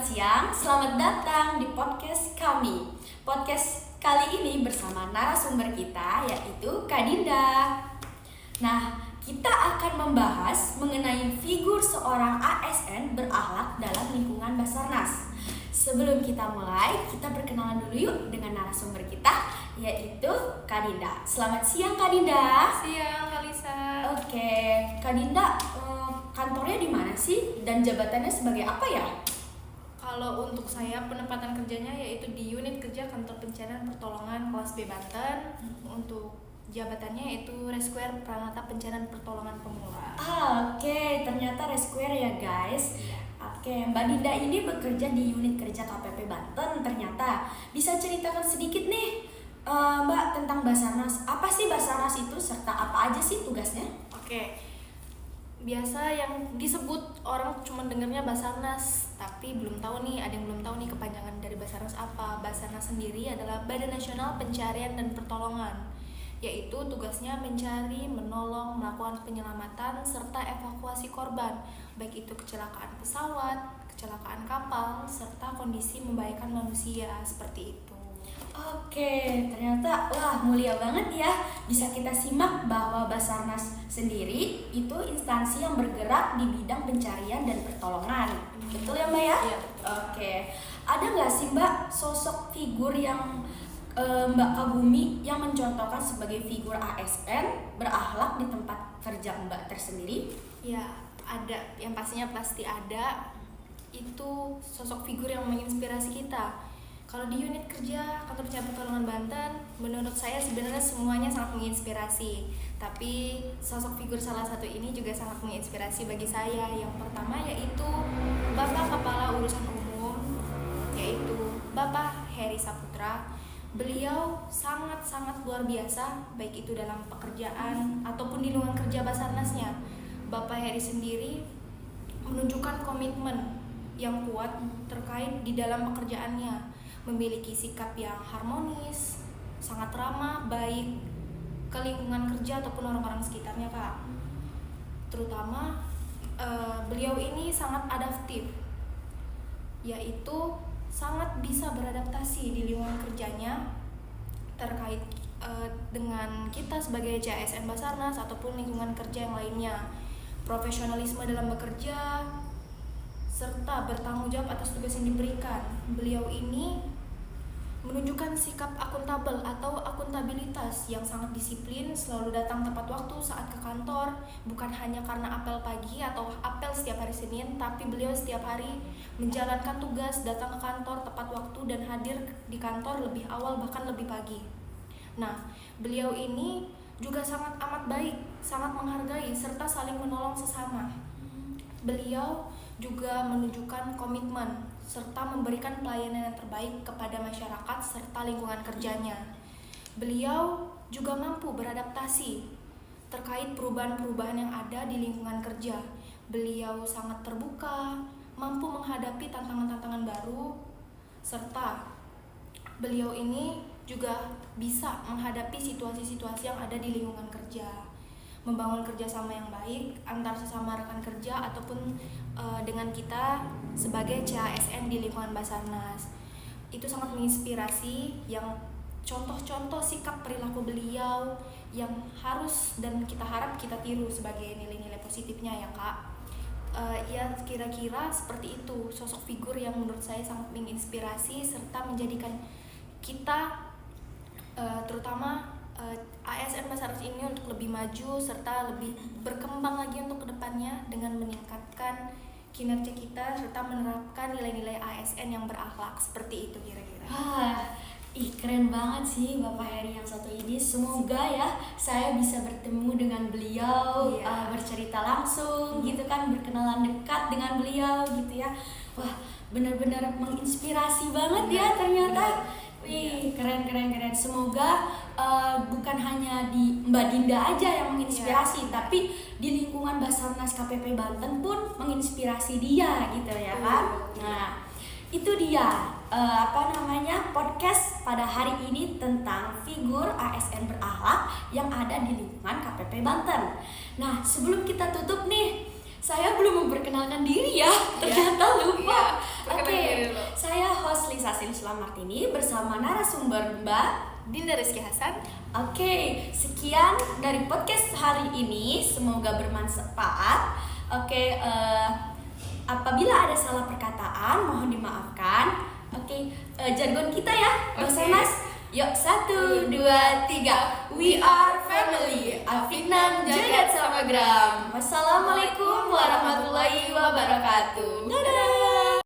siang, selamat datang di podcast kami. Podcast kali ini bersama narasumber kita yaitu Kak Dinda. Nah, kita akan membahas mengenai figur seorang ASN berakhlak dalam lingkungan Basarnas. Sebelum kita mulai, kita perkenalan dulu yuk dengan narasumber kita yaitu Kak Dinda. Selamat siang Kak Dinda. Siang, Kalisa. Oke, Kak Dinda, kantornya di mana sih dan jabatannya sebagai apa ya? Kalau untuk saya penempatan kerjanya yaitu di unit kerja kantor pencarian pertolongan kelas B Banten. Untuk jabatannya yaitu Rescuer Pranata Pencarian Pertolongan Pemula. Oke, ternyata Rescuer ya guys. Oke, Mbak Dinda ini bekerja di unit kerja KPP Banten ternyata. Bisa ceritakan sedikit nih Mbak tentang Basarnas. Apa sih Basarnas itu serta apa aja sih tugasnya? Oke. Biasa yang disebut orang cuma dengarnya Basarnas, tapi belum tahu nih, ada yang belum tahu nih kepanjangan dari Basarnas apa. Basarnas sendiri adalah Badan Nasional Pencarian dan Pertolongan, yaitu tugasnya mencari, menolong, melakukan penyelamatan, serta evakuasi korban, baik itu kecelakaan pesawat, kecelakaan kapal, serta kondisi membahayakan manusia, seperti itu. Oke, ternyata wah mulia banget ya. Bisa kita simak bahwa Basarnas sendiri itu instansi yang bergerak di bidang pencarian dan pertolongan. Betul ya Mbak ya? Iya. Oke, ada nggak sih Mbak sosok figur yang Mbak kagumi yang mencontohkan sebagai figur ASN berakhlak di tempat kerja Mbak tersendiri? Ya, ada. Yang pastinya pasti ada. Itu sosok figur yang menginspirasi kita. Kalau di unit kerja kantor pencarian pertolongan Banten, menurut saya sebenarnya semuanya sangat menginspirasi. Tapi sosok figur salah satu ini juga sangat menginspirasi bagi saya. Yang pertama yaitu Bapak Kepala Urusan Umum, yaitu Bapak Heri Saputra. Beliau sangat-sangat luar biasa, baik itu dalam pekerjaan ataupun di lingkungan kerja Basarnasnya. Bapak Heri sendiri menunjukkan komitmen yang kuat terkait di dalam pekerjaannya, memiliki sikap yang harmonis, sangat ramah, baik ke lingkungan kerja ataupun orang-orang sekitarnya, Kak. Terutama beliau ini sangat adaptif, yaitu sangat bisa beradaptasi di lingkungan kerjanya terkait dengan kita sebagai CASN Basarnas ataupun lingkungan kerja yang lainnya. Profesionalisme dalam bekerja serta bertanggung jawab atas tugas yang diberikan. Beliau ini menunjukkan sikap akuntabel atau akuntabilitas yang sangat disiplin, selalu datang tepat waktu saat ke kantor, bukan hanya karena apel pagi atau apel setiap hari Senin, tapi beliau setiap hari menjalankan tugas, datang ke kantor tepat waktu dan hadir di kantor lebih awal bahkan lebih pagi. Nah, beliau ini juga sangat amat baik, sangat menghargai serta saling menolong sesama. Beliau juga menunjukkan komitmen serta memberikan pelayanan yang terbaik kepada masyarakat serta lingkungan kerjanya. Beliau juga mampu beradaptasi terkait perubahan-perubahan yang ada di lingkungan kerja. Beliau sangat terbuka, mampu menghadapi tantangan-tantangan baru, serta beliau ini juga bisa menghadapi situasi-situasi yang ada di lingkungan kerja, membangun kerjasama yang baik antar sesama rekan kerja ataupun dengan kita sebagai CASN di lingkungan Basarnas. Itu sangat menginspirasi, yang contoh-contoh sikap perilaku beliau yang harus dan kita harap kita tiru sebagai nilai-nilai positifnya ya Kak. Ya kira-kira seperti itu sosok figur yang menurut saya sangat menginspirasi serta menjadikan kita terutama ASN Basarnas ini untuk lebih maju serta lebih berkembang lagi untuk kedepannya dengan meningkatkan kinerja kita serta menerapkan nilai-nilai ASN yang berakhlak, seperti itu kira-kira. Keren banget sih Bapak Heri yang satu ini. Semoga ya saya bisa bertemu dengan beliau, bercerita langsung gitu kan, berkenalan dekat dengan beliau gitu ya. Wah, benar-benar menginspirasi banget ya ternyata. Wih, keren. Semoga bukan hanya di Mbak Dinda aja yang menginspirasi, tapi di lingkungan Basarnas KPP Banten pun menginspirasi dia gitu ya kan. Nah, itu dia podcast pada hari ini tentang figur ASN berakhlak yang ada di lingkungan KPP Banten. Nah, sebelum kita tutup nih, saya belum memperkenalkan diri ya, ternyata lupa. Oke, saya host Lisa Silisla Martini bersama narasumber Mbak Dinda Rizky Hasan. Oke, sekian dari podcast hari ini, semoga bermanfaat. Oke, apabila ada salah perkataan mohon dimaafkan. Oke, jargon kita ya, Mas. Yuk, 1, 2, 3. We are family. Afiknan Jagat Samagram. Wassalamualaikum warahmatullahi wabarakatuh. Dadah.